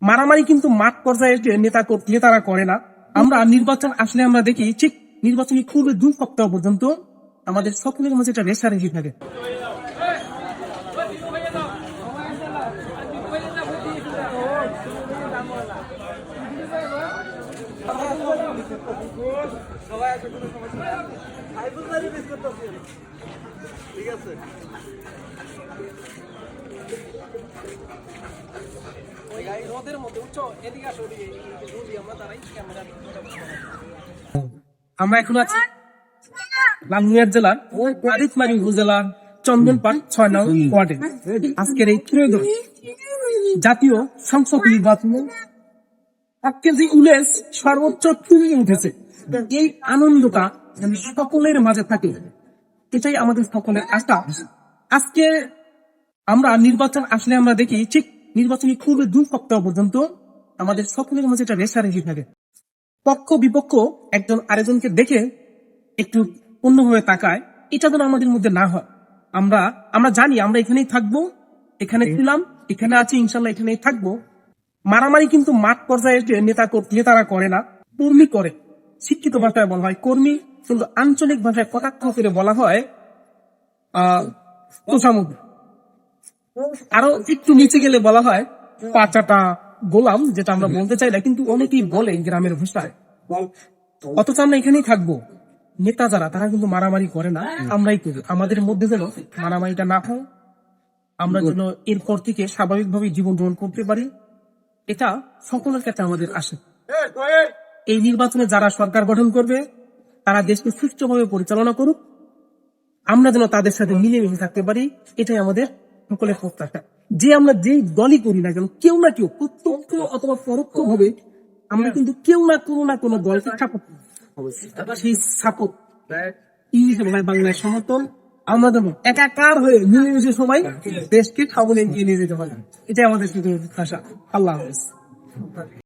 মারামারি কিন্তু মাঠ পর্যায়ে নেতারা করে না। আমরা নির্বাচন আসলে আমরা দেখি ঠিক নির্বাচনী পূর্বে 2 সপ্তাহ পর্যন্ত আমাদের সকলের মাঝে একটা রেসারেসি থাকে। আমরা এখন আছি লালমিয়ার জেলার আদিতমারি উপজেলার চন্দনপাট 6 নং ওয়ার্ডে। আজকের এই ত্রয়োদশ জাতীয় সংসদ নির্বাচনে কেজি উলেস সর্বোচ্চ তুলে উঠেছে। এই আনন্দটা সকলের মাঝে থাকে, এটাই আমাদের সকলের আশা। আজকে আমরা নির্বাচন আসলে আমরা দেখি ঠিক নির্বাচনী পূর্বে 2 সপ্তাহ পর্যন্ত আমাদের সকলের মাঝে একটা রেসারেসি থাকে। পক্ষ বিপক্ষ একজন আরেকজনকে দেখে একটু অন্যভাবে তাকায়, এটা যেন আমাদের মধ্যে না হয়। আমরা জানি আমরা এখানেই থাকবো, এখানে ছিলাম, এখানে আছি, ইনশাল্লাহ এখানেই থাকবো। মারামারি কিন্তু মাঠ পর্যায়ে নেতারা করে না, কর্মী করে। শিক্ষিত ভাষায় বলা হয় কর্মী, কিন্তু আঞ্চলিক ভাষায় কটাক্ষ করে বলা হয় তোষামুদ। আরো একটু নিচে গেলে বলা হয় পাচাটা গোলাম, যেটা আমরা বলতে চাই না, কিন্তু অনেকেই বলে গ্রামের ভাষায়। অথচ আমরা এখানেই থাকবো। নেতা যারা তারা কিন্তু মারামারি করে না, আমরাই করি। আমাদের মধ্যে যেন মারামারিটা না হয়, আমরা যেন এরপর থেকে স্বাভাবিকভাবে জীবন গ্রহণ করতে পারি, এটা সকলের কাছে আমাদের আশা। এই নির্বাচনে যারা সরকার গঠন করবে তারা দেশকে সুষ্ঠুভাবে পরিচালনা করুক, আমরা যেন তাদের সাথে মিলেমিশে থাকতে পারি, এটাই আমাদের সকলের প্রত্যাশা। যে আমরা যেই দলই করি না কেন, কেউ না কেউ প্রত্যক্ষ অথবা পরোক্ষ ভাবে আমরা কিন্তু কেউ না কোনো দলকে সাপোর্ট করি। সেই সাপোর্ট ইংলিশে বলা হয় বাংলায় সমর্থন। আমরা যেন একাকার হয়ে মিলেমিশে সবাই দেশকে সামনে এগিয়ে নিয়ে যেতে পারি, এটাই আমাদের প্রত্যাশা। আল্লাহ হাফেজ।